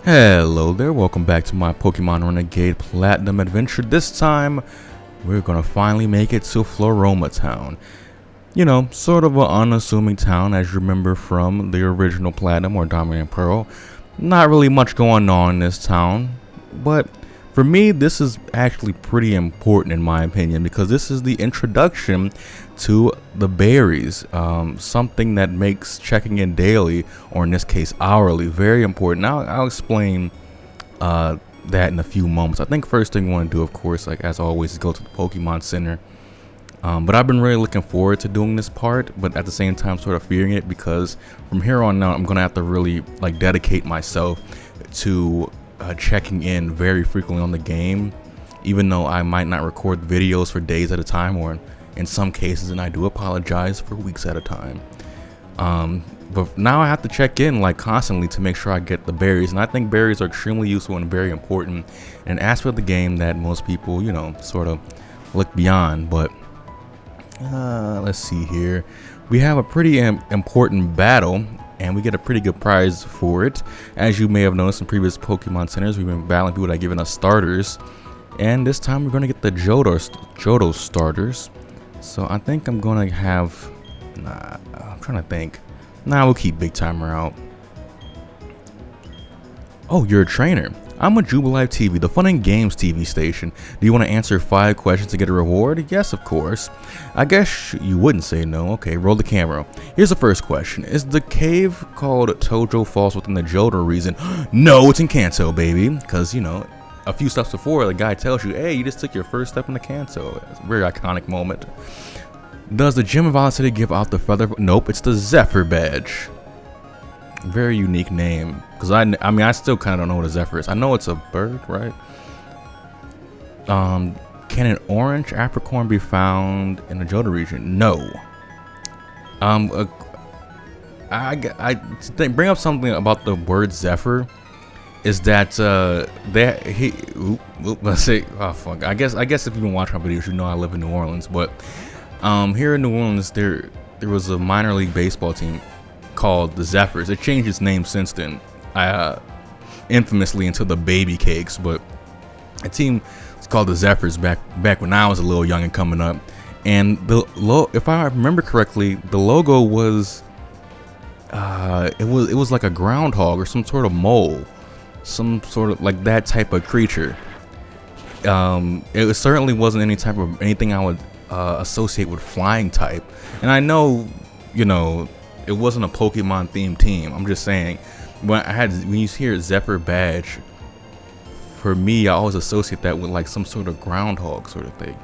Hello there, welcome back to my Pokemon Renegade Platinum adventure. This time, we're gonna finally make it to Floroama Town. You know, sort of an unassuming town as you remember from the original Platinum or Diamond and Pearl. Not really much going on in this town, but for me, this is actually pretty important in my opinion because this is the introduction to the berries, something that makes checking in daily, or in this case hourly, very important. I'll explain that in a few moments. I think first thing I want to do, of course, like as always, is go to the Pokemon Center. But I've been really looking forward to doing this part, but at the same time sort of fearing it because from here on out I'm gonna have to really like dedicate myself to checking in very frequently on the game, even though I might not record videos for days at a time, or in some cases, and I do apologize, for weeks at a time. But now I have to check in like constantly to make sure I get the berries, and I think berries are extremely useful and very important, an aspect of the game that most people, you know, sort of look beyond. But let's see here, we have a pretty important battle, and we get a pretty good prize for it. As you may have noticed in previous Pokemon Centers, we've been battling people that have given us starters, and this time we're going to get the Johto starters. So I think I'm going to have, I'm trying to think. We'll keep Big Timer out. Oh, you're a trainer. I'm with Jubilife TV, the fun and games TV station. Do you want to answer 5 questions to get a reward? Yes, of course. I guess you wouldn't say no. Okay, roll the camera. Here's the first question. Is the cave called Tojo Falls within the Johto region? No, it's in Kanto, baby. Because, you know, a few steps before, the guy tells you, hey, you just took your first step into Kanto. It's a very iconic moment. Does the gym of Violet City give out the feather? Nope, it's the Zephyr badge. Very unique name, because I mean I still kind of don't know what a Zephyr is. I know it's a bird, right? Can an orange apricorn be found in the Johto region? No. I bring up something about the word Zephyr, is that let's say, oh fuck, I guess if you've been watching my videos, you know I live in New Orleans, but here in New Orleans there was a minor league baseball team called the Zephyrs. It changed its name since then, infamously into the Baby Cakes, but a team was called the Zephyrs back when I was a little young and coming up. And if I remember correctly, the logo was it was like a groundhog or some sort of mole, some sort of like that type of creature. It certainly wasn't anything I would associate with flying type, and I know, you know, it wasn't a Pokemon themed team. I'm just saying, when you hear Zephyr badge, for me, I always associate that with like some sort of groundhog sort of thing.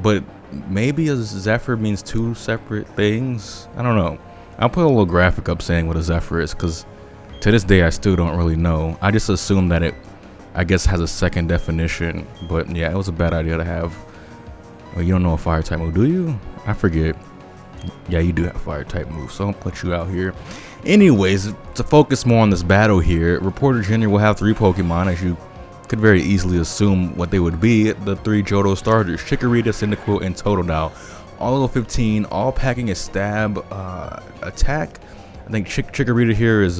But maybe a Zephyr means 2 separate things. I don't know. I'll put a little graphic up saying what a Zephyr is, because to this day I still don't really know. I just assume that it, I guess, has a second definition. But yeah, it was a bad idea to have. Well, you don't know a fire type move, do you? I forget. Yeah, you do have fire type moves, so I'll put you out here. Anyways, to focus more on this battle here, Reporter Junior will have 3 Pokemon, as you could very easily assume what they would be. The 3 Johto starters, Chikorita, Cyndaquil, and Totodile. All level 15, all packing a stab attack. I think Chikorita here is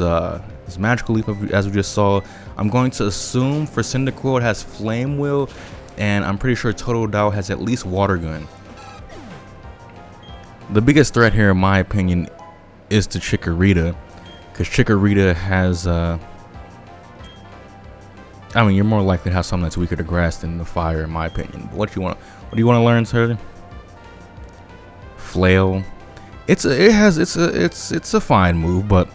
Magical Leaf, as we just saw. I'm going to assume for Cyndaquil it has Flame Wheel, and I'm pretty sure Totodile has at least Water Gun. The biggest threat here, in my opinion, is to Chikorita, because Chikorita has, I mean, you're more likely to have something that's weaker to grass than the fire, in my opinion. But what do you want to learn, sir? Flail. It's a fine move, but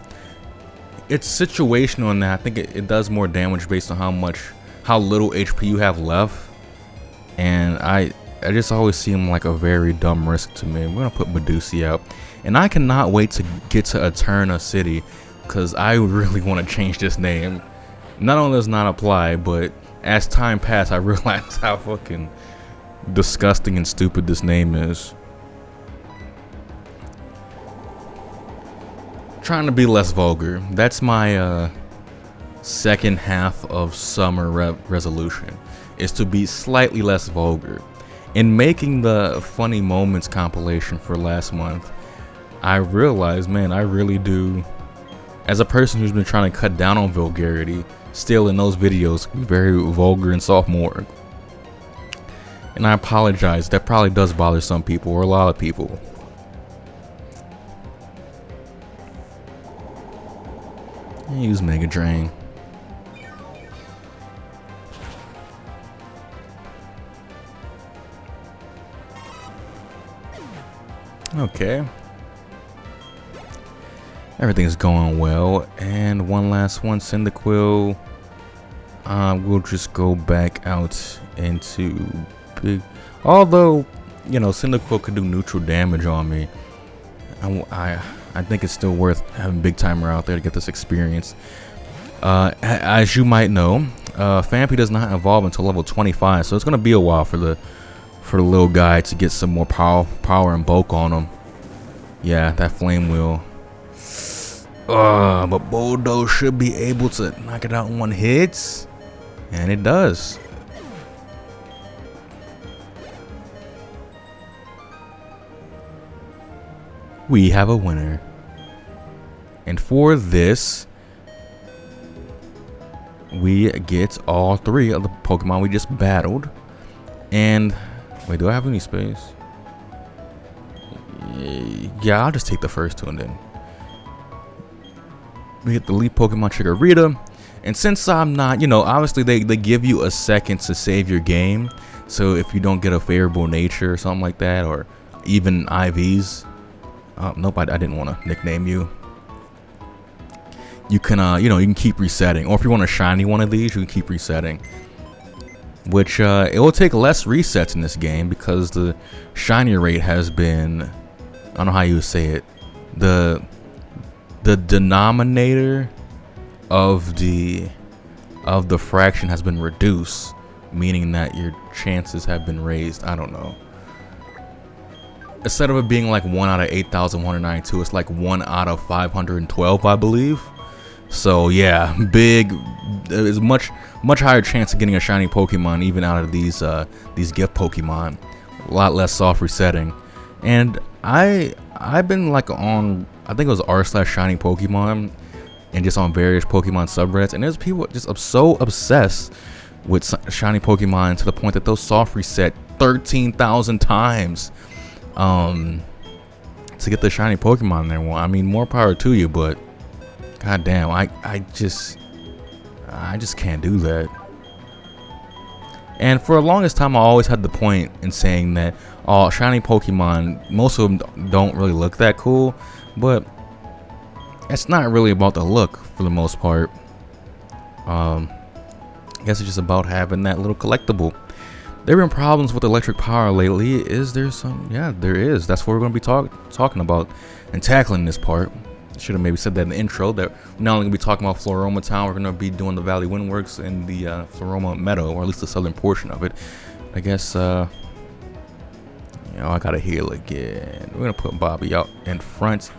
it's situational in that I think it does more damage based on how little HP you have left, and I just always seem like a very dumb risk to me. We're gonna put Medusa out, and I cannot wait to get to Eterna City, because I really want to change this name. Not only does it not apply, but as time passed, I realized how fucking disgusting and stupid this name is. Trying to be less vulgar. That's my second half of summer resolution, is to be slightly less vulgar. In making the funny moments compilation for last month, I realized, man, I really do as a person who's been trying to cut down on vulgarity, still in those videos can be very vulgar and sophomoric. And I apologize, that probably does bother some people, or a lot of people. Use Mega Drain. Okay. Everything's going well. And one last one, Cyndaquil. We'll just go back out into big. Although, you know, Cyndaquil could do neutral damage on me. I think it's still worth having Big Timer out there to get this experience. As you might know, Phanpy does not evolve until level 25, so it's gonna be a while for the little guy to get some more power and bulk on him. Yeah, that Flame Wheel. But Bulldoze should be able to knock it out in one hit, and it does. We have a winner. And for this, we get all 3 of the Pokemon we just battled. And wait, do I have any space? Yeah, I'll just take the first 2 and then we get the lead Pokemon Chikorita. And since I'm not, you know, obviously they give you a second to save your game. So if you don't get a favorable nature or something like that, or even IVs. Nope, I didn't want to nickname you. You can, you know, you can keep resetting. Or if you want a shiny one of these, you can keep resetting. Which, it will take less resets in this game because the shiny rate has been, I don't know how you would say it. The denominator of the fraction has been reduced, meaning that your chances have been raised. I don't know. Instead of it being like 1 out of 8,192, it's like 1 out of 512, I believe. So yeah, there's much higher chance of getting a shiny Pokemon even out of these gift Pokemon. A lot less soft resetting. And I've been like on, I think it was r/shiny Pokemon, and just on various Pokemon subreddits, and there's people just so obsessed with shiny Pokemon to the point that they'll soft reset 13,000 times to get the shiny Pokemon there. Well, I mean, more power to you, but god damn, I just can't do that. And for the longest time, I always had the point in saying that all shiny Pokemon, most of them don't really look that cool, but it's not really about the look for the most part. I guess it's just about having that little collectible. There have been problems with electric power lately. Is there some? Yeah, there is. That's what we're going to be talking about and tackling this part. Should have maybe said that in the intro, that we're not only going to be talking about Floroama Town, we're going to be doing the Valley Windworks and the Floroama Meadow, or at least the southern portion of it. I guess, you know, I got to heal again. We're going to put Bobby out in front.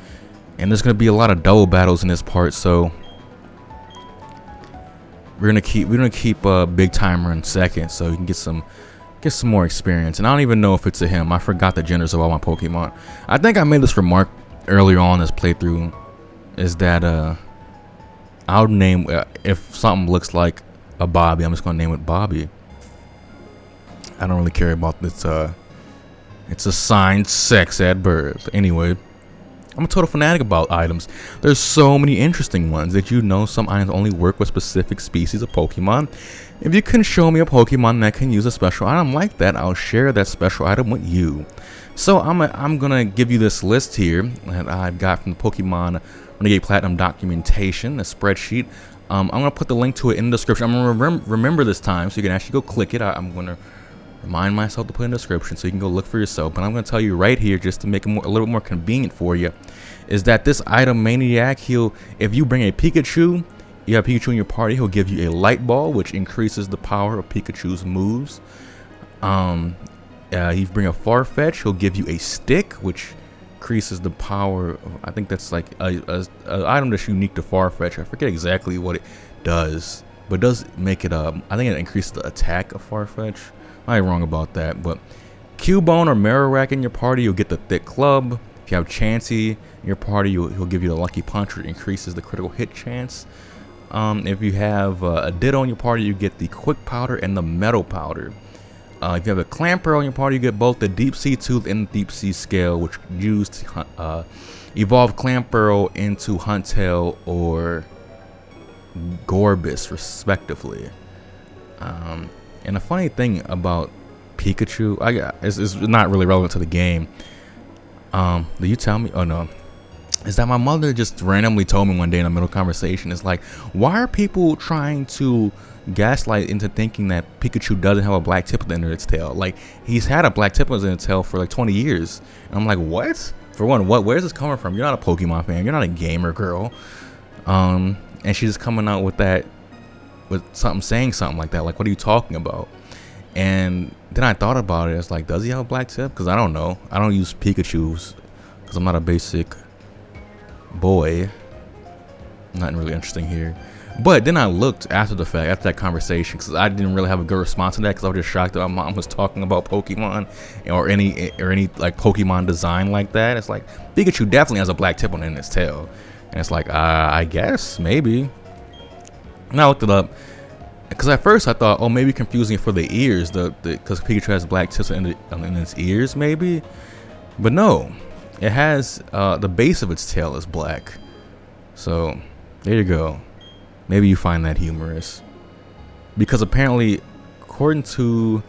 And there's going to be a lot of double battles in this part, so we're going to keep Big Timer in second, so you can get some more experience. And I don't even know if it's a him. I forgot the genders of all my Pokemon. I think I made this remark earlier on in this playthrough, is that I'll name, if something looks like a Bobby, I'm just gonna name it Bobby. I don't really care about this it's assigned sex at birth. Anyway, I'm a total fanatic about items. There's so many interesting ones. Did you know some items only work with specific species of Pokemon? If you can show me a Pokemon that can use a special item like that, I'll share that special item with you. So I'm gonna give you this list here that I've got from the Pokemon Renegade Platinum documentation, a spreadsheet. I'm gonna put the link to it in the description. I'm gonna remember this time, so you can actually go click it. I'm gonna remind myself to put in the description so you can go look for yourself. But I'm gonna tell you right here, just to make it a little bit more convenient for you, is that this item Maniac, if you bring a Pikachu, you have Pikachu in your party, he'll give you a light ball, which increases the power of Pikachu's moves. You bring a Farfetch, he'll give you a stick, which increases the power of, I think that's like a item that's unique to Farfetch. I forget exactly what it does, but it does make it I think it increases the attack of Farfetch. I'm wrong about that. But Cubone or Marowak in your party, you'll get the thick club. If If you have Chansey in your party, he'll give you the Lucky Punch, which increases the critical hit chance. If you have a Ditto in your party, you get the Quick Powder and the Metal Powder. If you have a Clamperl in your party, you get both the Deep Sea Tooth and the Deep Sea Scale, which use to evolve Clamperl into Huntail or Gorbis, respectively. And the funny thing about Pikachu, it's not really relevant to the game. Do you tell me? Oh no. Is that my mother just randomly told me one day in a middle conversation. It's like, why are people trying to gaslight into thinking that Pikachu doesn't have a black tip at the end of its tail? Like, he's had a black tip on its tail for like 20 years. And I'm like, what? For one, where's this coming from? You're not a Pokemon fan. You're not a gamer girl. And she's just coming out with that, with something, saying something like that. Like, what are you talking about? And then I thought about it. It's like, does he have a black tip? Because I don't know. I don't use Pikachus because I'm not a basic boy. Nothing really interesting here. But then I looked after the fact, after that conversation, because I didn't really have a good response to that, because I was just shocked that my mom was talking about Pokemon or any like Pokemon design like that. It's like, Pikachu definitely has a black tip on its tail. And it's like, I guess, maybe. And I looked it up, because at first I thought, oh, maybe confusing for the ears, because Pikachu has black tips in its ears, maybe. But no, it has, the base of its tail is black. So, there you go. Maybe you find that humorous. Because apparently, according to,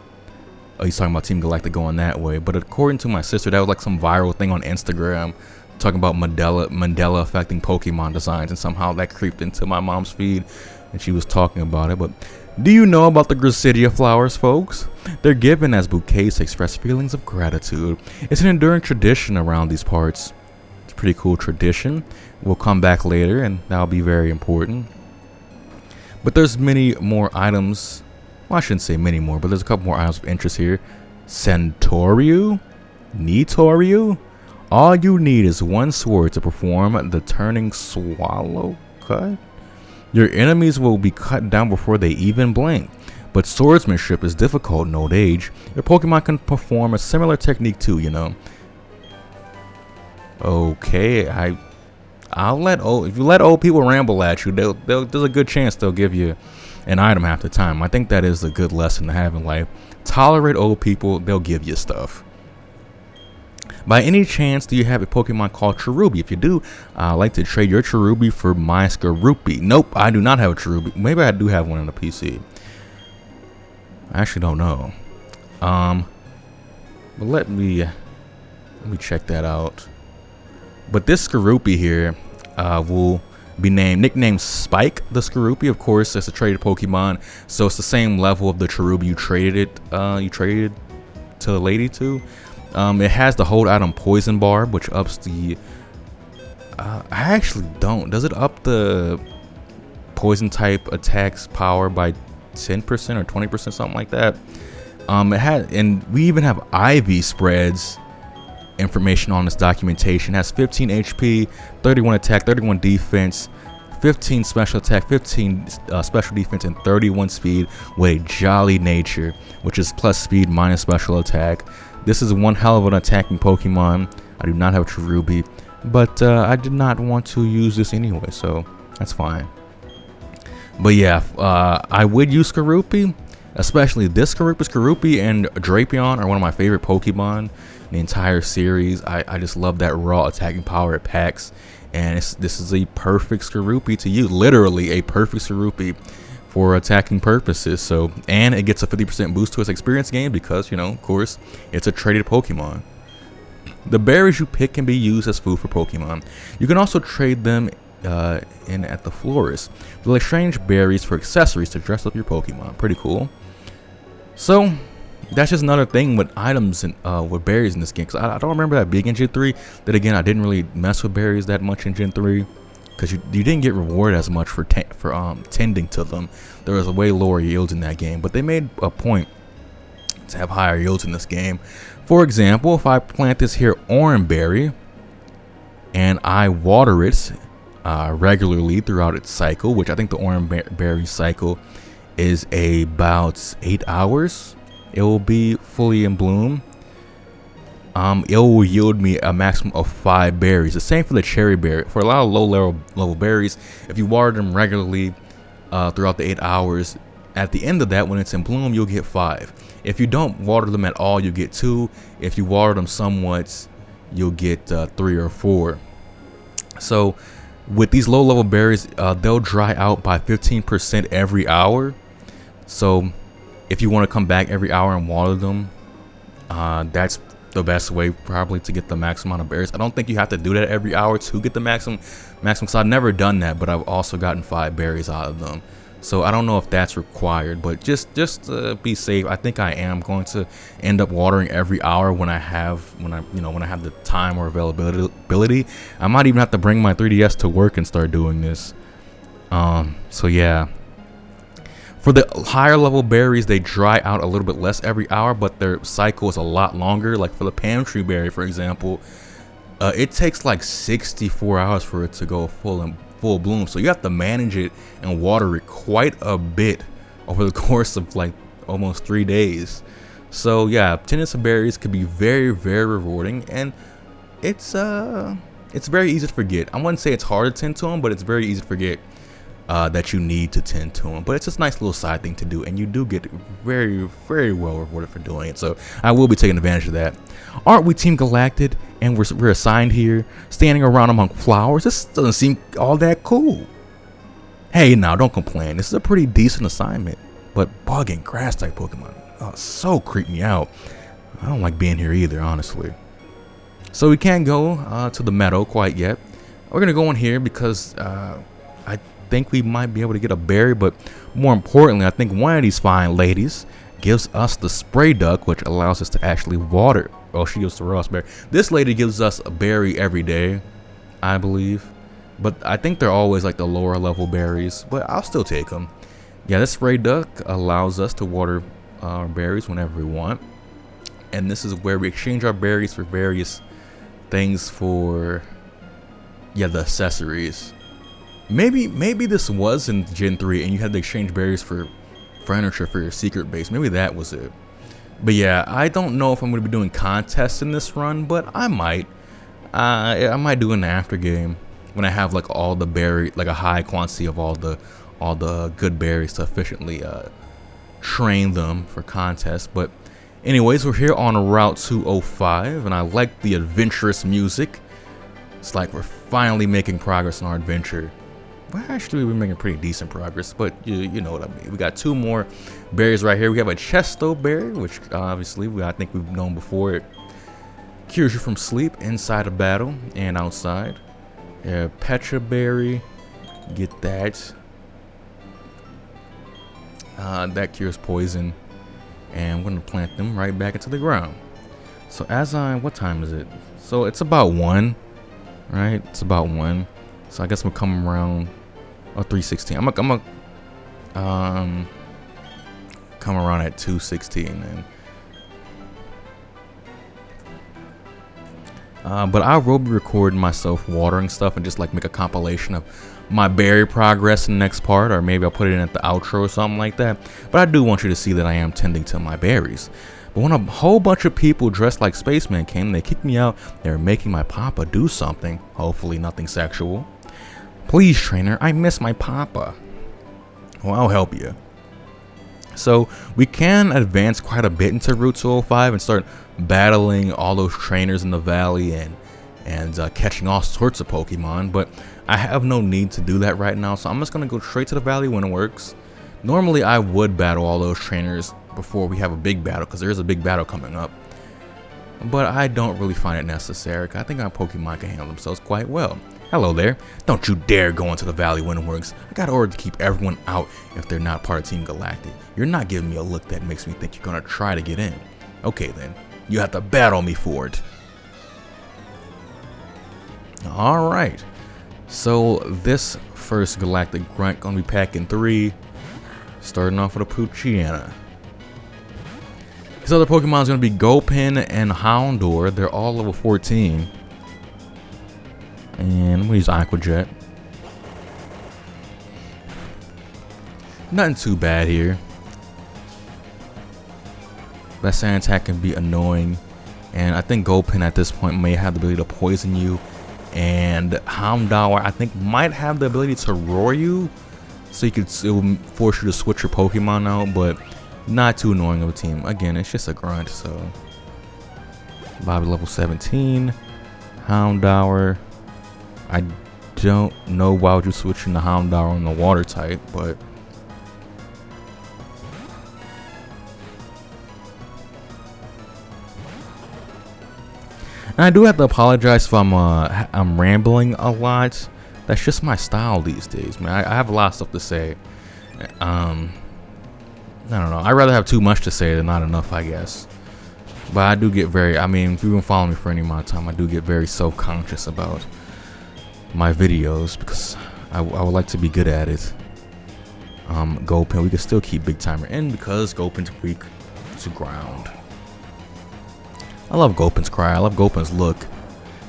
oh, he's talking about Team Galactic going that way, but according to my sister, that was like some viral thing on Instagram talking about Mandela affecting Pokemon designs, and somehow that creeped into my mom's feed and she was talking about it. But do you know about the Gracidia flowers, folks? They're given as bouquets to express feelings of gratitude. It's an enduring tradition around these parts. It's a pretty cool tradition. We'll come back later and that'll be very important. But there's many more items. Well, I shouldn't say many more, but there's a couple more items of interest here. Centauriu? Nitoriu? All you need is one sword to perform the turning swallow cut. Your enemies will be cut down before they even blink. But swordsmanship is difficult in old age. Your Pokemon can perform a similar technique too, you know. Okay, if you let old people ramble at you, there's a good chance they'll give you an item half the time. I think that is a good lesson to have in life. Tolerate old people, they'll give you stuff. By any chance, do you have a Pokemon called Cherubi? If you do, I'd like to trade your Cherubi for my Skorupi. Nope, I do not have a Cherubi. Maybe I do have one on the PC. I actually don't know. But let me check that out. But this Skorupi here will be nicknamed Spike the Skorupi. Of course, it's a traded Pokemon, so it's the same level of the Cherubi you traded to the lady to. It has the hold item Poison Barb, which ups the I actually don't. Does it up the poison type attacks power by 10% or 20%, something like that? It had, and we even have Ivy spreads information on this documentation. It has 15 HP, 31 attack, 31 defense, 15 special attack, 15 special defense, and 31 speed with a jolly nature, which is plus speed minus special attack. This is one hell of an attacking Pokemon. I do not have a Cherubi, but I did not want to use this anyway, so that's fine. But yeah, I would use Skorupi, especially this Skorupi. Skorupi and Drapion are one of my favorite Pokemon in the entire series. I just love that raw attacking power it packs, and this is a perfect Skorupi to use, literally a perfect Skorupi for attacking purposes. So, and it gets a 50% boost to its experience gain because, you know, of course, it's a traded Pokemon. The berries you pick can be used as food for Pokemon. You can also trade them in at the florist. They'll exchange berries for accessories to dress up your Pokemon. Pretty cool. So that's just another thing with items and with berries in this game, because I don't remember that big in Gen 3. That again, I didn't really mess with berries that much in Gen 3. Because you didn't get rewarded as much for tending to them. There was a way lower yields in that game, but they made a point to have higher yields in this game. For example, if I plant this here Oranberry and I water it regularly throughout its cycle, which I think the Oranberry cycle is about 8 hours, it will be fully in bloom. it will yield me a maximum of 5 berries. The same for the cherry berry. For a lot of low level berries, if you water them regularly throughout the 8 hours, at the end of that, when it's in bloom, you'll get 5. If you don't water them at all, you get 2. If you water them somewhat, you'll get 3 or 4. So with these low level berries, they'll dry out by 15% every hour. So if you want to come back every hour and water them, that's the best way probably to get the maximum amount of berries. I don't think you have to do that every hour to get the maximum, because I've never done that, but I've also gotten 5 berries out of them. So I don't know if that's required, but just be safe. I think I am going to end up watering every hour when I have the time or availability. I might even have to bring my 3DS to work and start doing this. So yeah. For the higher level berries, they dry out a little bit less every hour, but their cycle is a lot longer. Like for the Pantry berry, for example, it takes like 64 hours for it to go full bloom. So you have to manage it and water it quite a bit over the course of like almost 3 days. So yeah, tending some berries could be very, very rewarding, and it's very easy to forget. I wouldn't say it's hard to tend to them, but it's very easy to forget that you need to tend to them. But it's just a nice little side thing to do, and you do get very, very well rewarded for doing it. So I will be taking advantage of that. Aren't we Team Galactic? And we're assigned here, standing around among flowers. This doesn't seem all that cool. Hey, now don't complain. This is a pretty decent assignment, but bug and grass type Pokemon so creep me out. I don't like being here either, honestly. So we can't go to the meadow quite yet. We're gonna go in here because I think we might be able to get a berry, but more importantly, I think one of these fine ladies gives us the spray duck, which allows us to actually water. Oh, she gives the Ross berry. This lady gives us a berry every day, I believe, but I think they're always like the lower level berries, but I'll still take them. Yeah, this spray duck allows us to water our berries whenever we want, and this is where we exchange our berries for various things for the accessories. Maybe this was in Gen 3 and you had to exchange berries for furniture for your secret base. Maybe that was it. But yeah, I don't know if I'm going to be doing contests in this run, but I might. I might do an after game when I have like all the like a high quantity of all the good berries to efficiently train them for contests. But anyways, we're here on Route 205, and I like the adventurous music. It's like we're finally making progress in our adventure. Well, actually, we're making pretty decent progress, but you know what I mean. We got 2 more berries right here. We have a Chesto berry, which obviously I think we've known before. It cures you from sleep inside a battle and outside. Yeah, Petra berry, get that. That cures poison, and we're gonna plant them right back into the ground. So what time is it? So it's about 1, right? It's about 1. So I guess we'll come around 3:16. I'm gonna come around at 2:16 then. But I will be recording myself watering stuff and just like make a compilation of my berry progress in the next part, or maybe I'll put it in at the outro or something like that. But I do want you to see that I am tending to my berries. But when a whole bunch of people dressed like spacemen came, they kicked me out. They were making my papa do something. Hopefully nothing sexual. Please, trainer, I miss my papa. Well, I'll help you. So we can advance quite a bit into Route 205 and start battling all those trainers in the valley and catching all sorts of Pokemon. But I have no need to do that right now, so I'm just going to go straight to the valley when it works. Normally I would battle all those trainers before we have a big battle, because there is a big battle coming up. But I don't really find it necessary. I think our Pokemon can handle themselves quite well. Hello there. Don't you dare go into the valley when it works. I got ordered to keep everyone out if they're not part of Team Galactic. You're not giving me a look that makes me think you're gonna try to get in. Okay then, you have to battle me for it. Alright, so this first Galactic Grunt gonna be packing 3, starting off with a Poochyena. His other Pokemon is gonna be Gulpin and Houndour. They're all level 14. And I'm gonna use Aqua Jet. Nothing too bad here. That sand attack can be annoying And I think Gulpin at this point may have the ability to poison you. And Houndour, I think, might have the ability to roar you. So it will force you to switch your Pokemon out. But not too annoying of a team. Again, it's just a grunt. So Bobby level 17. Houndour. I don't know why would you switch into Houndour on the water type. But and I do have to apologize if I'm rambling a lot. That's just my style these days, man. I have a lot of stuff to say. I don't know. I'd rather have too much to say than not enough, I guess. But I do get very, I mean, if you've been following me for any amount of time, I do get very self-conscious about my videos because I would like to be good at it. Gulpin, we can still keep Big Timer in because Gulpin's weak to ground. I love Gulpin's cry. I love Gulpin's look.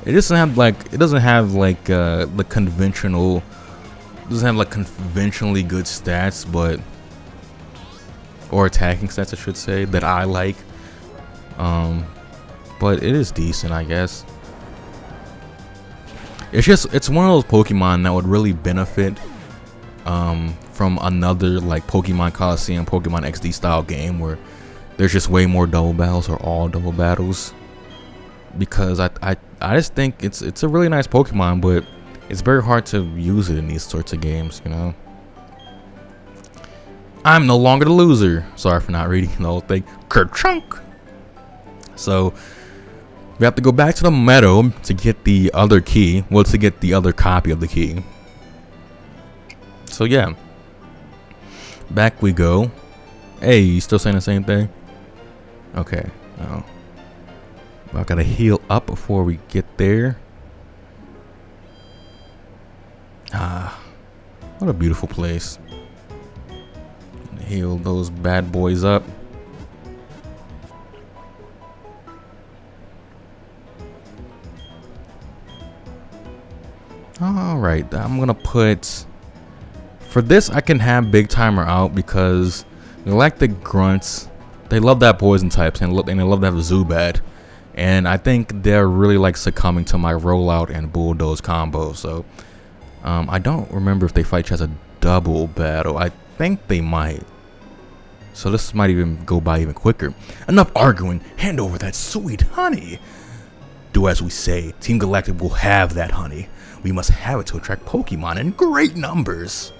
It doesn't have like the conventional. It doesn't have like conventionally good stats, but or attacking stats, I should say, that I like. But it is decent, I guess. It's one of those Pokemon that would really benefit from another like Pokemon Coliseum, Pokemon XD style game where there's just way more double battles or all double battles, because I just think it's a really nice Pokemon, but it's very hard to use it in these sorts of games, you know. I'm no longer the loser. Sorry for not reading the whole thing. Kerchunk. So we have to go back to the meadow to get the other key. Well, to get the other copy of the key. So yeah, back we go. Hey, you still saying the same thing? Okay. Oh. I gotta heal up before we get there. Ah, what a beautiful place. Heal those bad boys up. Alright, I'm gonna put, for this I can have Big Timer out because Galactic Grunts, they love that poison types and they love that Zubat. And I think they're really like succumbing to my rollout and bulldoze combo. So I don't remember if they fight as a double battle. I think they might. So this might even go by even quicker. Enough arguing. Hand over that sweet honey. Do as we say. Team Galactic will have that honey. We must have it to attract Pokemon in great numbers.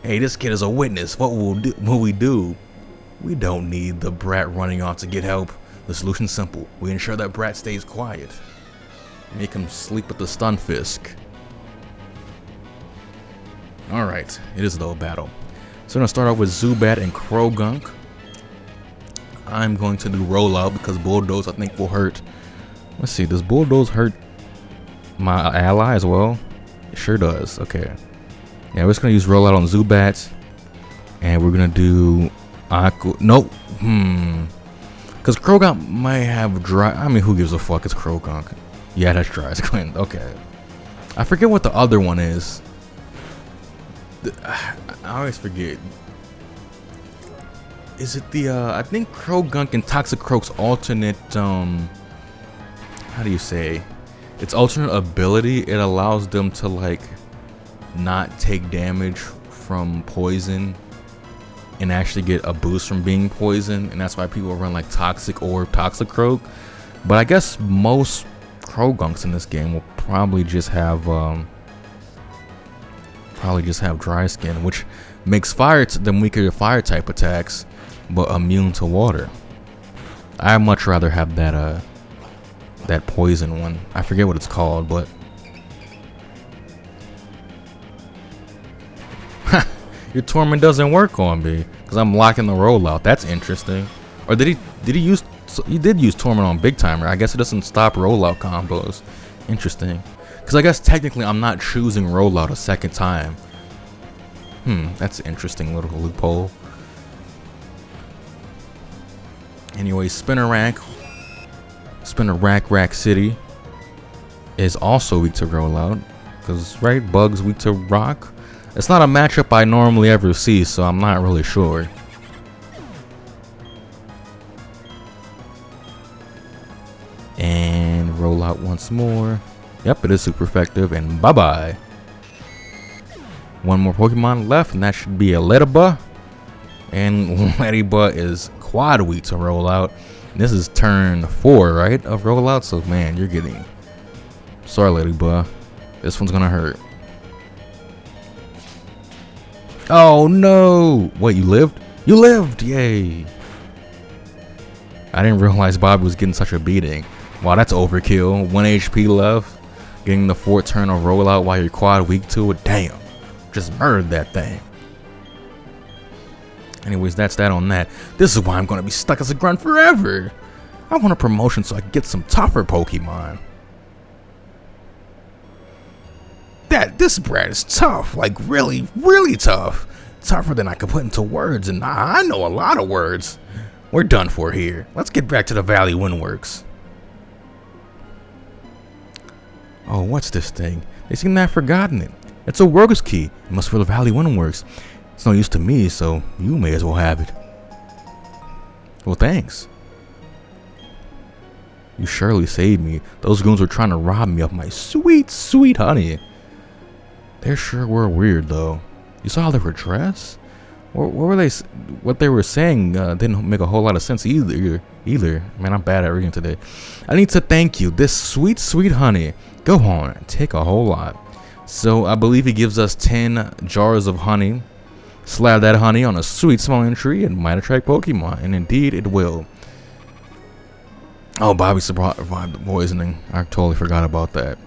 Hey, this kid is a witness. What will we do? We don't need the brat running off to get help. The solution's simple. We ensure that brat stays quiet. Make him sleep with the Stunfisk. Alright, it is a double battle. So we're going to start off with Zubat and Krogunk. I'm going to do Rollout because Bulldoze I think will hurt. Let's see, does Bulldoze hurt my ally as well? It sure does. Okay. Yeah, we're just going to use Rollout on Zubat. And we're going to do Nope. Because Krogunk might have dry. I mean, who gives a fuck? It's Krogunk. Yeah, that's dry skin. Okay. I forget what the other one is. I always forget. Is it the I think Krogunk and Toxicroak's alternate how do you say? Its alternate ability, it allows them to like not take damage from poison and actually get a boost from being poisoned, and that's why people run like Toxic or Toxicroak. But I guess most Krogunks in this game will probably just have dry skin, which makes them weaker to fire type attacks, but immune to water. I'd much rather have that that poison one. I forget what it's called, but your Torment doesn't work on me because I'm locking the rollout. That's interesting. Or did he use? He did use Torment on Big Timer. I guess it doesn't stop rollout combos. Interesting. Because I guess technically I'm not choosing rollout a second time. That's an interesting little loophole. Anyway, Spinnerack City is also weak to rollout. Because, right, Bug's weak to rock. It's not a matchup I normally ever see, so I'm not really sure. out once more. Yep, it is super effective, and bye-bye. One more Pokemon left, and that should be a Ladybug. And Ladybug is quad weak to roll out. This is turn 4, right, of rollout. So man, you're getting. Sorry, Ladybug. This one's gonna hurt. Oh no! Wait, you lived? You lived! Yay! I didn't realize Bobby was getting such a beating. Wow, that's overkill. 1 HP left. Getting the 4th turn of rollout while you're quad weak to it. Damn. Just murdered that thing. Anyways, that's that on that. This is why I'm going to be stuck as a grunt forever. I want a promotion so I can get some tougher Pokemon. This brat is tough. Like really, really tough. Tougher than I can put into words. And I know a lot of words. We're done for here. Let's get back to the Valley Windworks. Oh, what's this thing? They seem to have forgotten it. It's a worker's key. It must for the Valley Windworks. It's no use to me, so you may as well have it. Well, thanks. You surely saved me. Those goons were trying to rob me of my sweet, sweet honey. They sure were weird, though. You saw how they were dressed? What were they? What they were saying didn't make a whole lot of sense either. Man, I'm bad at reading today. I need to thank you. This sweet, sweet honey. Go on, take a whole lot. So I believe he gives us 10 jars of honey. Slap that honey on a sweet smelling tree and might attract Pokemon, and indeed it will. Oh, Bobby survived the poisoning. I totally forgot about that.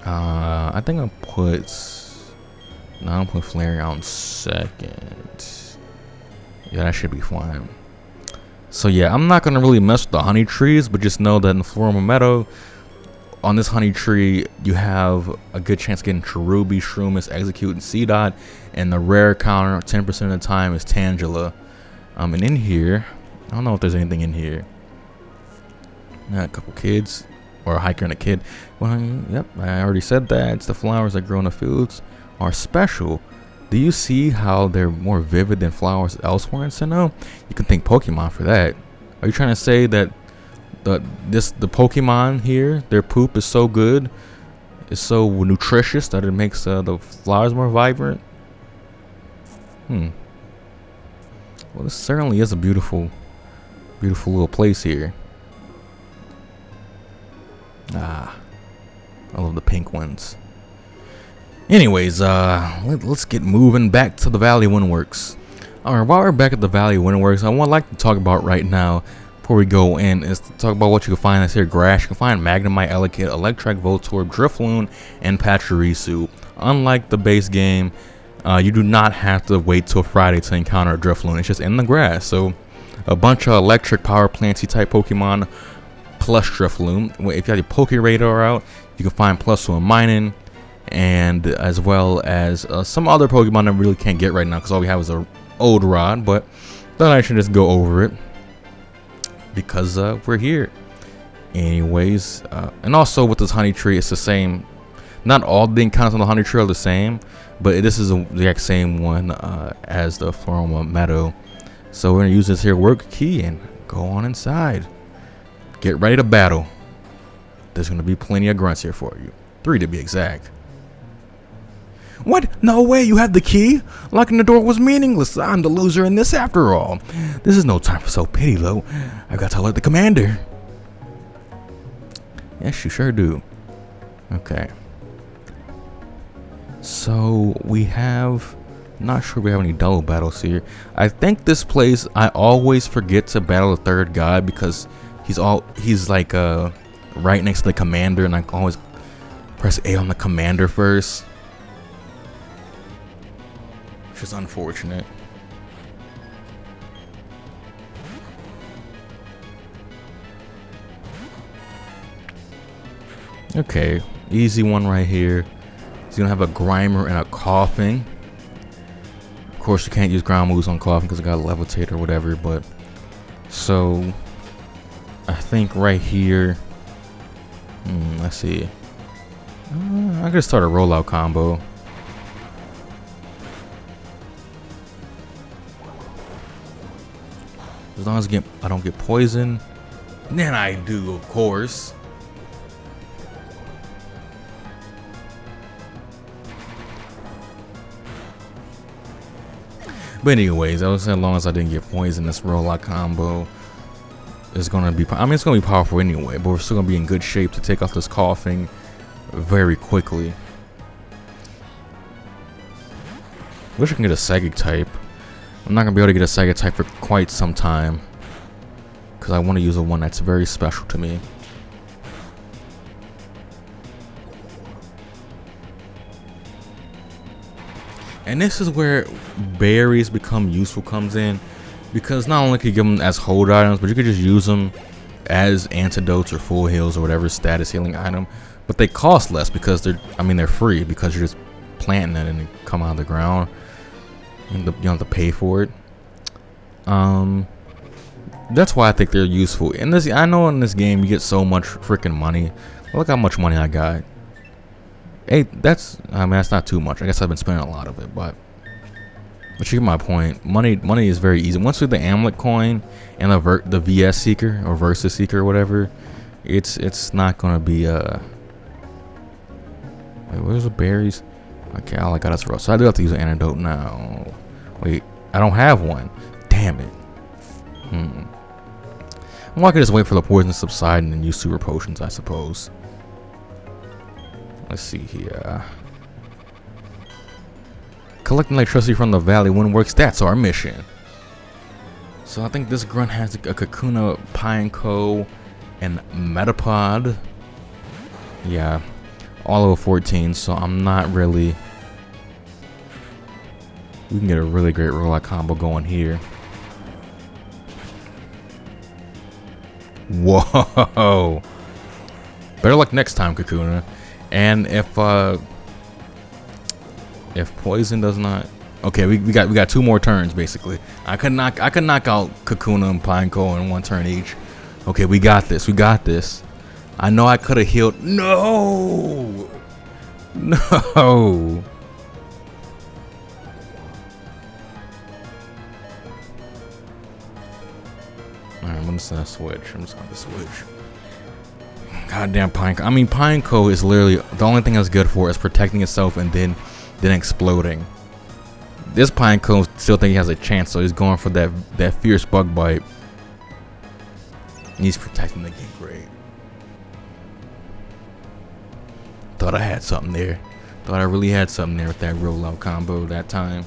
I think I'll put Flareon second. Yeah, that should be fine. So yeah, I'm not gonna really mess with the honey trees, but just know that in the Floroama Meadow, on this honey tree, you have a good chance of getting Cherubi, Shroomis, Execute, and C-Dot, and the rare counter 10% of the time is Tangela. And in here, I don't know if there's anything in here. A couple kids, or a hiker and a kid. Well, yep, I already said that. It's the flowers that grow in the fields are special. Do you see how they're more vivid than flowers elsewhere in Sinnoh? You can thank Pokemon for that. Are you trying to say that the Pokemon here, their poop is so good, is so nutritious that it makes the flowers more vibrant? Well, this certainly is a beautiful little place here. I love the pink ones. Anyways, let's get moving back to the Valley Windworks. Alright, while we're back at the Valley Windworks, I would like to talk about right now, before we go in, is to talk about what you can find that's here. Grass. You can find Magnemite, Elekid, Electrike, Voltorb, Drifloon, and Pachirisu. Unlike the base game, you do not have to wait till Friday to encounter a Drifloon. It's just in the grass. So, a bunch of electric power planty type Pokemon plus Drifloon. If you have your Poke Radar out, you can find +1 mining, and as well as some other Pokemon that we really can't get right now because all we have is a old rod. But then I should just go over it because we're here. Anyways, and also with this honey tree, it's the same. Not all the encounters on the honey tree are the same, but this is the exact same one as the Floroama Meadow. So we're gonna use this here work key and go on inside. Get ready to battle. There's gonna be plenty of grunts here for you. 3 to be exact. What? No way, you have the key? Locking the door was meaningless. I'm the loser in this after all. This is no time for self-pity though. I've got to alert the commander. Yes, you sure do. Okay. So we have, not sure we have any double battles here. I think this place, I always forget to battle the third guy because he's like right next to the commander, and I always press A on the commander first, which is unfortunate. Okay, easy one right here. He's gonna have a Grimer and a Coughing. Of course, you can't use ground moves on Coughing because it got a Levitate or whatever, but so I think right here, let's see. I could start a rollout combo. As long as I don't get poisoned. Then I do, of course. But anyways, as long as I didn't get poisoned, this roll-out combo is gonna be. I mean, it's gonna be powerful anyway, but we're still gonna be in good shape to take off this coughing very quickly. Wish I can get a psychic type. I'm not gonna be able to get a psychic type for quite some time because I want to use a one that's very special to me. And this is where berries become useful comes in, because not only can you give them as hold items, but you could just use them as antidotes or full heals or whatever status healing item. But they cost less because they're free, because you're just planting it and they come out of the ground. You don't have to pay for it. That's why I think they're useful. In this, I know in this game you get so much freaking money. Look how much money I got. Hey, that's not too much. I guess I've been spending a lot of it, but you get my point. Money is very easy. Once with the amulet coin and the VS seeker or versus seeker or whatever, it's not gonna be wait, where's the berries? Okay, all I got is rust. So I do have to use an antidote now. Wait, I don't have one. Damn it. Well, I could just wait for the poison to subside and then use super potions, I suppose. Let's see here. Collecting electricity from the valley when works, that's our mission. So I think this grunt has a Kakuna, Pineco, and Metapod. Yeah, all over 14, so I'm not really... We can get a really great rollout combo going here. Whoa! Better luck next time, Kakuna. And if poison does not, okay, we got 2 more turns basically. I could knock out Kakuna and Pineco in 1 turn each. Okay, we got this. We got this. I know I could have healed. No. No. Alright, I'm gonna switch. I'm just gonna switch. Goddamn Pineco. I mean, Pineco is literally the only thing that's good for is protecting itself and then exploding. This Pineco still think he has a chance, so he's going for that fierce bug bite. And he's protecting the game great. Thought I had something there. Thought I really had something there with that rollout combo that time.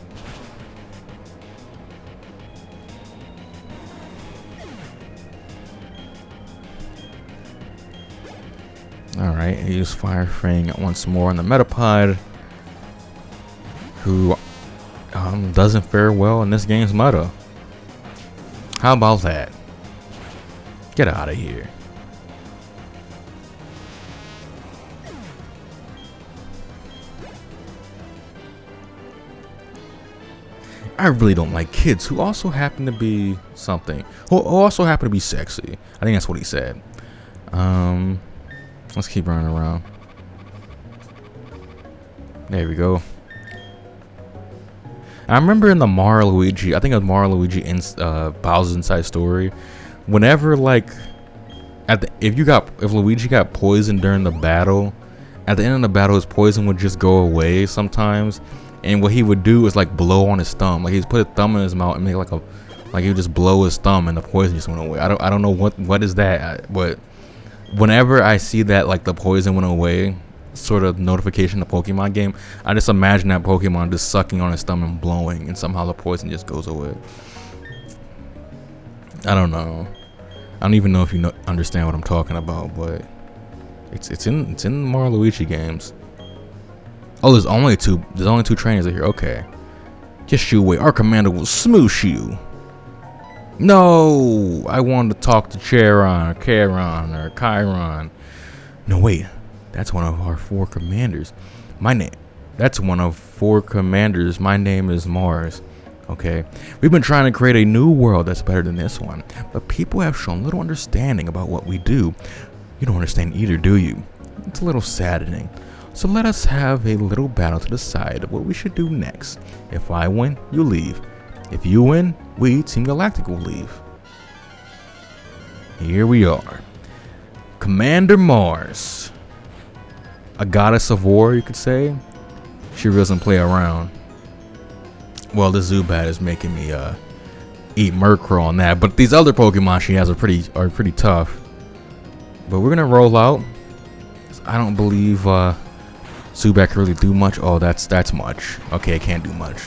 Alright, use Fire Fang once more on the Metapod, who doesn't fare well in this game's meta. How about that? Get out of here. I really don't like kids who also happen to be something. Who also happen to be sexy. I think that's what he said. Let's keep running around. There we go. I remember in the Mario Luigi, I think it was Mario Luigi in Bowser's Inside Story, whenever like if Luigi got poisoned during the battle, at the end of the battle his poison would just go away sometimes, and what he would do is like blow on his thumb, like he'd put a thumb in his mouth and make like he would just blow his thumb and the poison just went away. I don't know what is that, but whenever I see that, like the poison went away sort of notification in the Pokemon game, I just imagine that Pokemon just sucking on his thumb and blowing, and somehow the poison just goes away. I don't know. I don't even know if you understand what I'm talking about, but it's in the Mario Luigi games. Oh, there's only two trainers here. Okay, just shoot away. Our commander will smoosh you. No, I wanted to talk to Charon or Charon or Chiron. No, wait. That's one of our 4 commanders. That's one of 4 commanders. My name is Mars. Okay. We've been trying to create a new world that's better than this one, but people have shown little understanding about what we do. You don't understand either, do you? It's a little saddening. So let us have a little battle to decide what we should do next. If I win, you leave. If you win, we, Team Galactic, will leave. Here we are. Commander Mars. A goddess of war, you could say. She doesn't play around. Well, this Zubat is making me eat Murkrow on that, but these other Pokemon she has are pretty tough. But we're gonna roll out. I don't believe Zubat can really do much. Oh, that's much. Okay, it can't do much.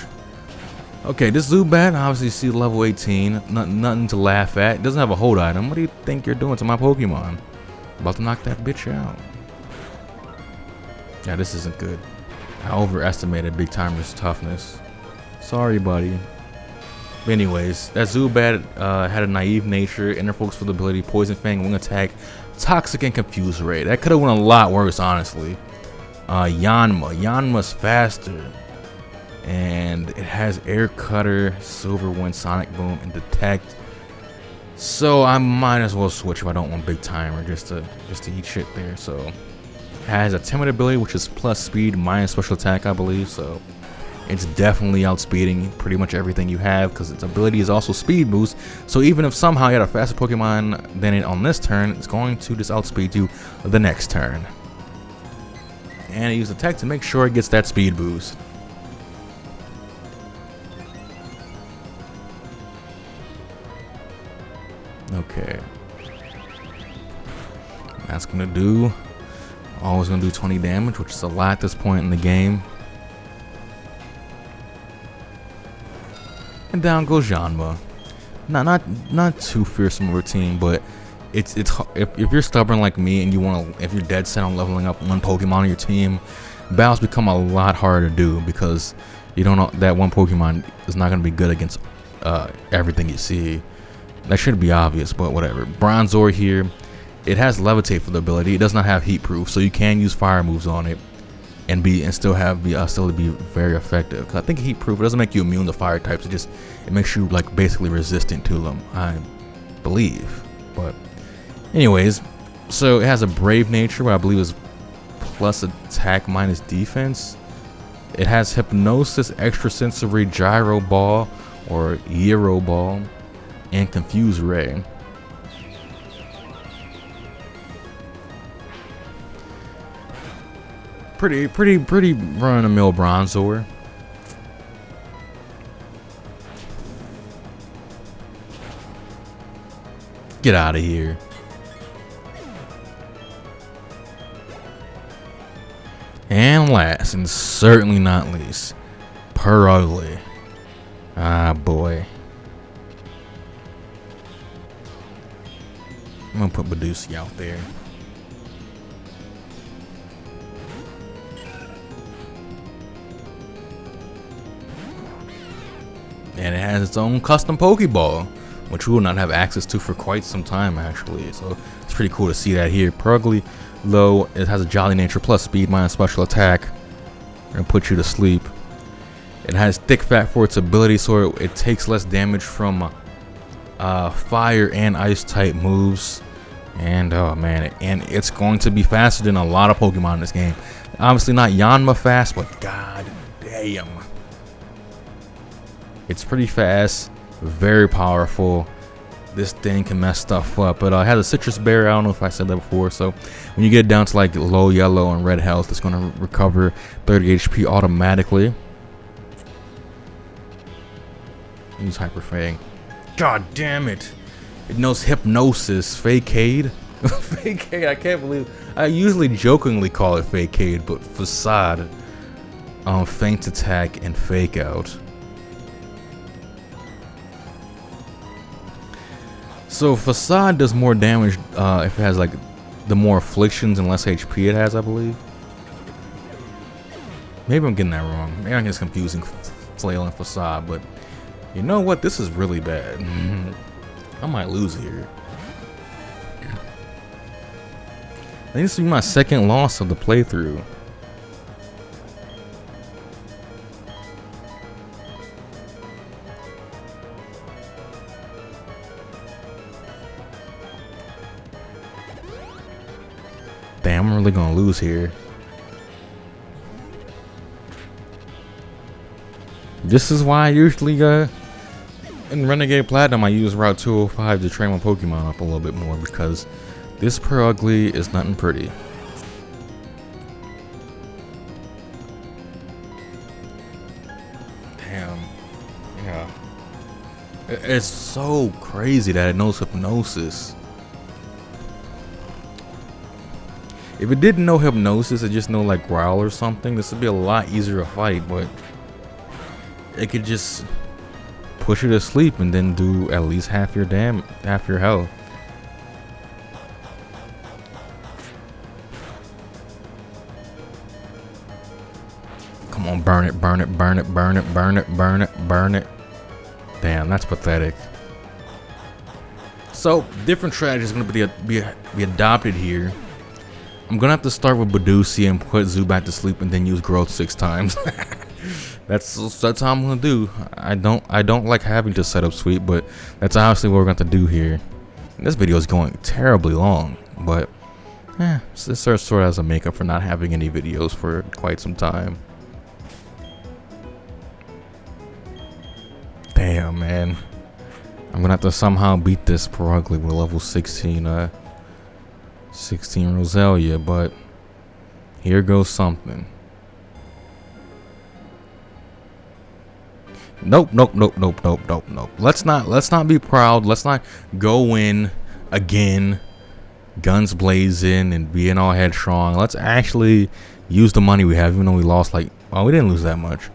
Okay, this Zubat, obviously see level 18. Nothing to laugh at. It doesn't have a hold item. What do you think you're doing to my Pokemon? About to knock that bitch out. Yeah, this isn't good. I overestimated Big Timer's toughness. Sorry, buddy. But anyways, that Zubat had a naive nature, inner focus for the ability, Poison Fang, Wing Attack, Toxic, and Confuse Ray. That could have went a lot worse, honestly. Yanma's faster. And it has Air Cutter, Silver Wind, Sonic Boom, and Detect. So I might as well switch if I don't want Big Timer just to eat shit there. So it has a Timid ability, which is plus speed minus special attack, I believe. So it's definitely outspeeding pretty much everything you have because its ability is also speed boost. So even if somehow you had a faster Pokemon than it on this turn, it's going to just outspeed you the next turn. And I use Attack to make sure it gets that speed boost. Okay, that's gonna do. Always gonna do 20 damage, which is a lot at this point in the game. And down goes Yanma. Not too fearsome of a team, but it's if you're stubborn like me and if you're dead set on leveling up one Pokemon on your team, battles become a lot harder to do because you don't know that one Pokemon is not gonna be good against everything you see. That should be obvious, but whatever. Bronzor here, it has Levitate for the ability. It does not have Heat Proof, so you can use fire moves on it and still be very effective. Cause I think Heat Proof, it doesn't make you immune to fire types. It makes you like basically resistant to them, I believe. But anyways, so it has a Brave nature, what I believe is plus attack minus defense. It has Hypnosis, Extrasensory, Gyro Ball, or Euro Ball, and Confuse Ray. Pretty run-of-the-mill Bronzor. Get out of here. And last, and certainly not least, Purugly. Ah, boy. I'm gonna put Badusi out there. And it has its own custom Pokeball, which we will not have access to for quite some time, actually. So it's pretty cool to see that here. Purugly, though, it has a Jolly nature plus speed minus special attack. Gonna put you to sleep. It has Thick Fat for its ability, so it takes less damage from fire and ice type moves. And oh man, and it's going to be faster than a lot of Pokemon in this game. Obviously not Yanma fast, but god damn, it's pretty fast, very powerful. This thing can mess stuff up, but it has a Citrus Berry. I don't know if I said that before. So when you get down to like low yellow and red health, it's going to recover 30 HP automatically. Use Hyper Fang. God damn it. It knows Hypnosis, Fakeade. Fakeade, I can't believe. I usually jokingly call it Fakeade, but Facade, Feint Attack, and Fake Out. So Facade does more damage if it has like the more afflictions and less HP it has, I believe. Maybe I'm getting that wrong. Maybe I'm just confusing Flail and Facade, but you know what? This is really bad. I might lose here. I think this will be my second loss of the playthrough. Damn, I'm really gonna lose here. This is why I usually in Renegade Platinum I use Route 205 to train my Pokemon up a little bit more, because this Purugly is nothing pretty. Damn. Yeah. It's so crazy that it knows hypnosis. If it didn't know hypnosis, it just know like growl or something, this would be a lot easier to fight, but it could just push you to sleep and then do at least half your health. Come on, burn it, burn it, burn it, burn it, burn it, burn it, burn it. Damn, that's pathetic. So, different strategies are going to be adopted here. I'm going to have to start with Badusi and put Zubat to sleep and then use growth 6 times. That's how I'm going to do. I don't like having to set up sweep, but that's obviously what we're going to do here. This video is going terribly long, but this sort of has a makeup for not having any videos for quite some time. Damn, man. I'm gonna have to somehow beat this Perugly with level 16 Roselia, but here goes something. Nope. Let's not be proud. Let's not go in again, guns blazing and being all headstrong. Let's actually use the money we have, even though we lost we didn't lose that much.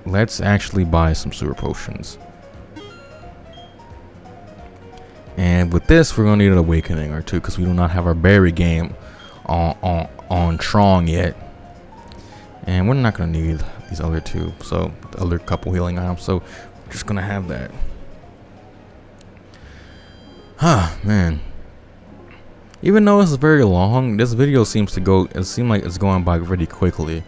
Let's actually buy some sewer potions. And with this, we're gonna need an awakening or two because we do not have our berry game on strong yet. And we're not gonna need these other two, so the other couple healing items. So we're just gonna have that. Man. Even though it's very long, this video seems like it's going by pretty quickly.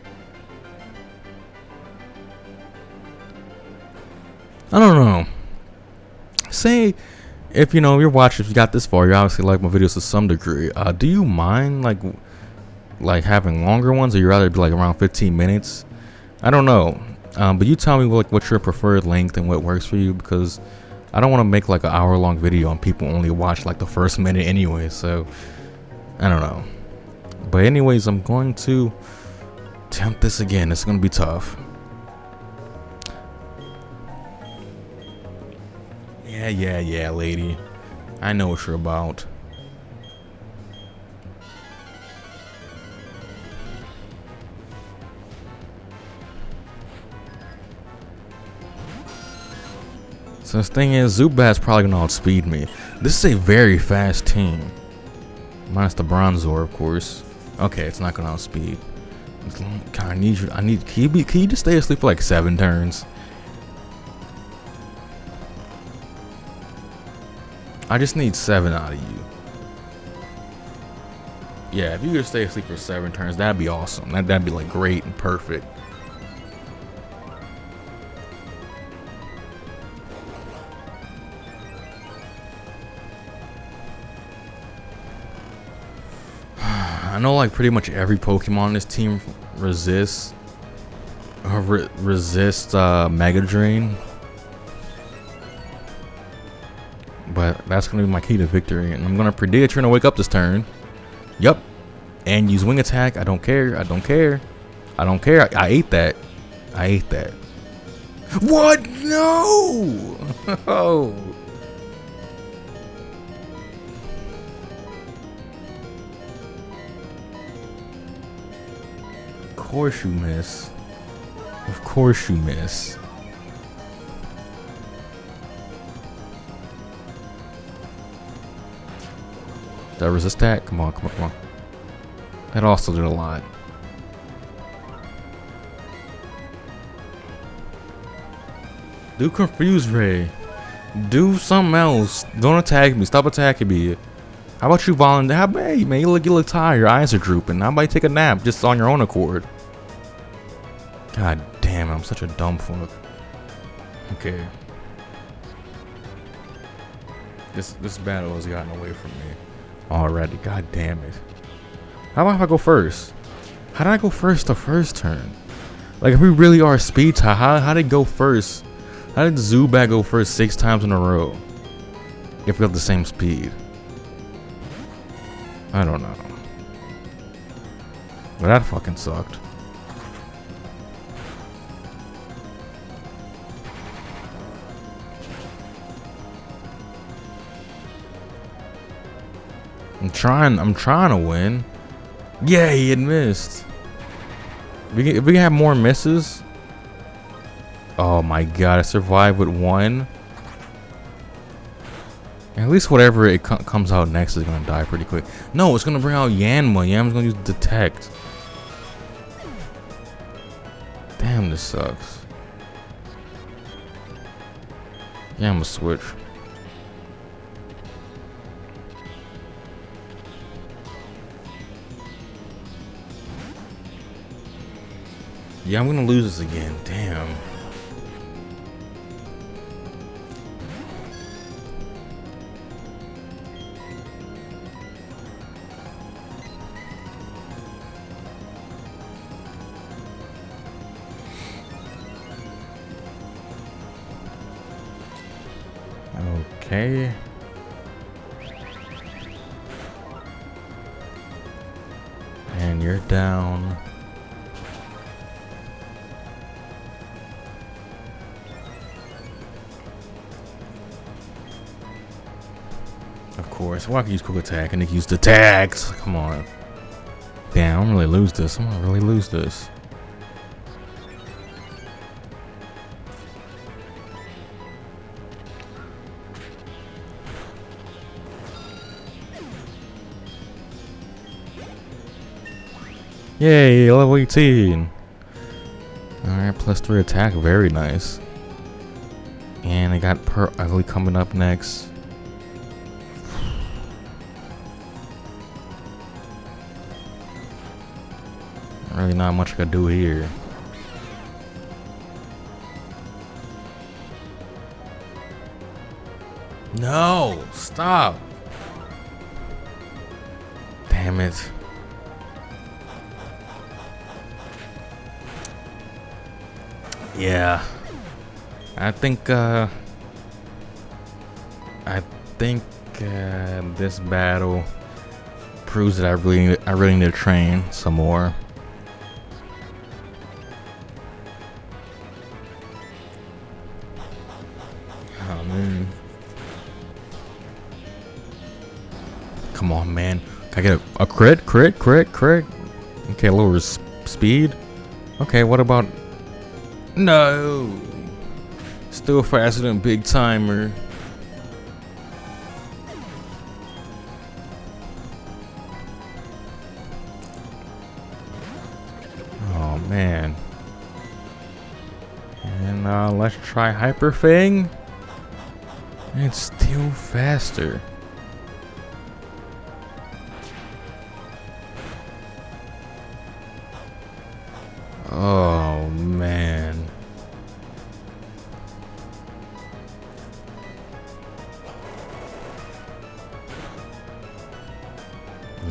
I don't know. Say, if you're watching, if you got this far, you obviously like my videos to some degree. Do you mind like having longer ones, or you rather be like around 15 minutes? I don't know. But you tell me what's your preferred length and what works for you, because I don't want to make like an hour-long video and people only watch like the first minute anyway. So I don't know. But anyways, I'm going to attempt this again. It's gonna be tough. Yeah, lady. I know what you're about. So the thing is, Zubat's probably gonna outspeed me. This is a very fast team. Minus the Bronzor, of course. Okay, it's not gonna outspeed. God, I need you. Can you just stay asleep for like 7 turns? I just need 7 out of you. Yeah, if you could stay asleep for 7 turns, that'd be awesome. That'd be like great and perfect. I know like pretty much every Pokemon in this team resists Mega Drain. But that's going to be my key to victory. And I'm going to predict you're going to wake up this turn. Yup. And use Wing Attack. I don't care. I ate that. What? No! Oh. Of course you miss. Did I resist that? Come on. That also did a lot. Do Confuse Ray. Do something else. Don't attack me. Stop attacking me. How about you volunteer? Hey, man, you look tired. Your eyes are drooping. How about you take a nap just on your own accord? God damn, I'm such a dumb fuck. Okay. This battle has gotten away from me already. God damn it. How about if I go first? How did I go first the first turn? Like, if we really are speed tie, how did it go first? How did Zubat go first 6 times in a row? If we have the same speed. I don't know. But that fucking sucked. I'm trying to win. Yay, it missed. If we have more misses. Oh my god, I survived with one. At least whatever it comes out next is gonna die pretty quick. No, it's gonna bring out Yanma. Yanma's gonna use detect. Damn, this sucks. Yeah, I'm gonna switch. Yeah, I'm gonna lose this again. Damn. Okay. And you're down. Of course. Well, I can use quick attack and they can use the tags. Come on. Damn, I'm gonna really lose this. I'm gonna really lose this. Yay, level 18. Alright, +3 attack, very nice. And I got Ugly coming up next. Really not much I could do here. No, stop. Damn it. Yeah, I think this battle proves that I really need to train some more. Oh man, come on, man! Can I get a crit? Okay, lowers speed. Okay, what about? No, still faster than Big Timer. Oh man. And let's try Hyper Fang. It's still faster. Oh man.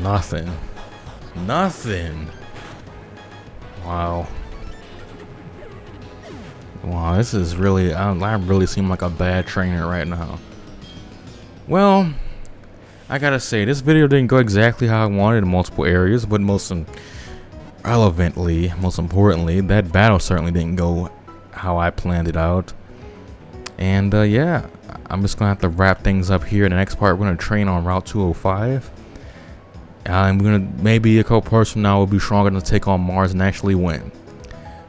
Nothing. Wow, this is really, I really seem like a bad trainer right now. Well, I gotta say, this video didn't go exactly how I wanted in multiple areas, but most importantly, that battle certainly didn't go how I planned it out. And yeah, I'm just gonna have to wrap things up here. In the next part, we're gonna train on Route 205. I'm gonna, maybe a couple parts from now, we'll be stronger to take on Mars and actually win.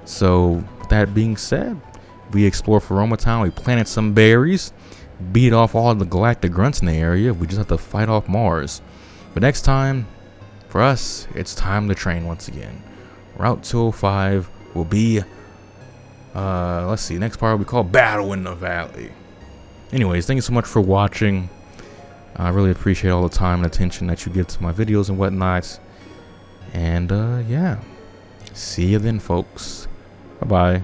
So that being said, we explored Floroama Town, we planted some berries, beat off all the galactic grunts in the area. We just have to fight off Mars. But next time, for us, it's time to train once again. Route 205 will be, let's see, next part will be called Battle in the Valley. Anyways, thank you so much for watching. I really appreciate all the time and attention that you give to my videos and whatnot. And yeah, see you then, folks. Bye-bye.